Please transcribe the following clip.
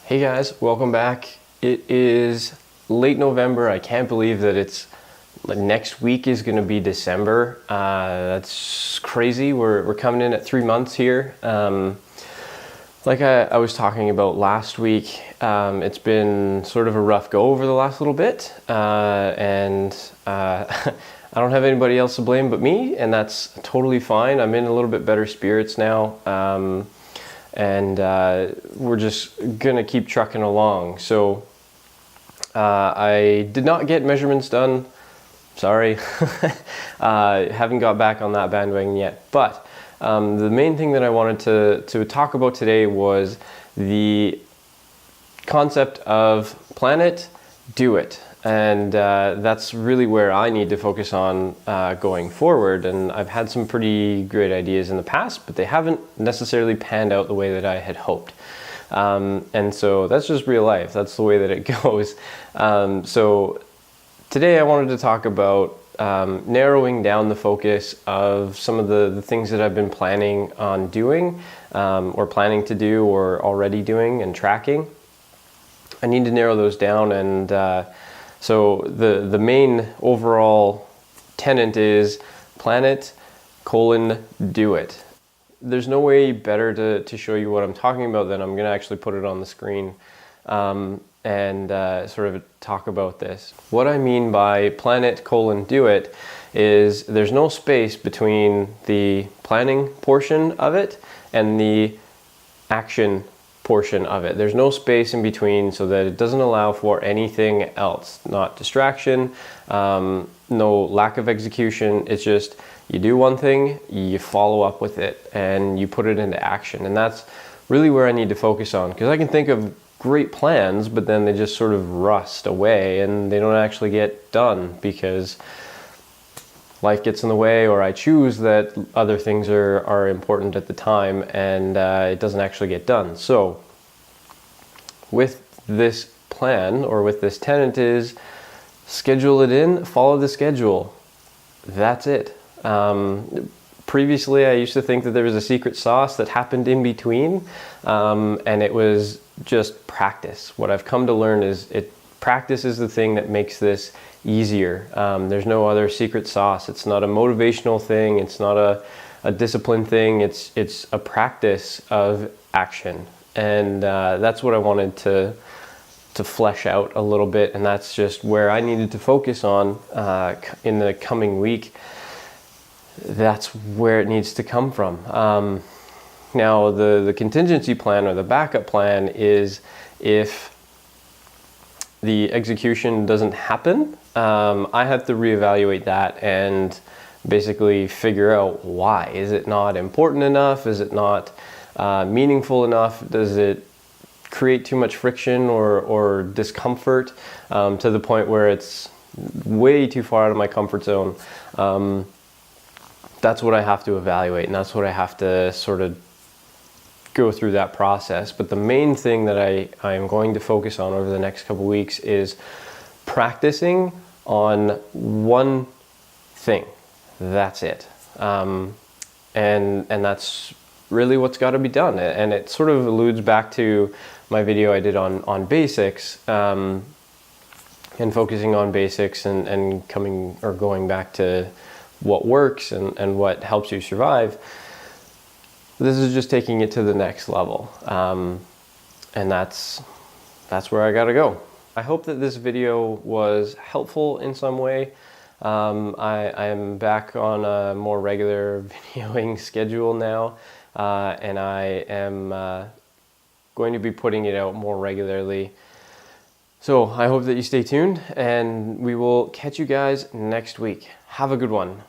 Hey guys, welcome back. It is late November. I can't believe that it's next week is going to be December. That's crazy. We're coming in at 3 months here. Like I was talking about last week, it's been sort of a rough go over the last little bit, and I don't have anybody else to blame but me, and that's totally fine. I'm in a little bit better spirits now. And we're just gonna keep trucking along. So I did not get measurements done. Sorry, haven't got back on that bandwagon yet. But the main thing that I wanted to talk about today was the concept of plan it, do it. And that's really where I need to focus on going forward. And I've had some pretty great ideas in the past, but they haven't necessarily panned out the way that I had hoped. And so that's just real life. That's the way that it goes. So today I wanted to talk about narrowing down the focus of some of the things that I've been planning on doing, or planning to do, or already doing and tracking. I need to narrow those down, and so the main overall tenet is plan it, do it. There's no way better to show you what I'm talking about than I'm going to actually put it on the screen and sort of talk about this. What I mean by plan it, do it is there's no space between the planning portion of it and the action portion of it. There's no space in between, so that it doesn't allow for anything else, not distraction, no lack of execution. It's just you do one thing, you follow up with it, and you put it into action. And that's really where I need to focus on, because I can think of great plans, but then they just sort of rust away and they don't actually get done because life gets in the way, or I choose that other things are important at the time, and it doesn't actually get done. So with this plan, or with this tenet, is schedule it in, follow the schedule. That's it. Previously I used to think that there was a secret sauce that happened in between, and it was just practice. What I've come to learn is practice is the thing that makes this easier. There's no other secret sauce. It's not a motivational thing. It's not a discipline thing. It's a practice of action. And that's what I wanted to flesh out a little bit. And that's just where I needed to focus on in the coming week. That's where it needs to come from. Now, the contingency plan, or the backup plan, is if the execution doesn't happen, I have to reevaluate that and basically figure out why. Is it not important enough? Is it not meaningful enough? Does it create too much friction or discomfort to the point where it's way too far out of my comfort zone? That's what I have to evaluate, and that's what I have to sort of go through that process. But the main thing that I am going to focus on over the next couple weeks is practicing on one thing. That's it. And that's really what's got to be done. And it sort of alludes back to my video I did on basics, and focusing on basics and going back to what works and what helps you survive. This is just taking it to the next level, and that's where I gotta go. I hope that this video was helpful in some way. I am back on a more regular videoing schedule now, and I am going to be putting it out more regularly. So I hope that you stay tuned, and we will catch you guys next week. Have a good one.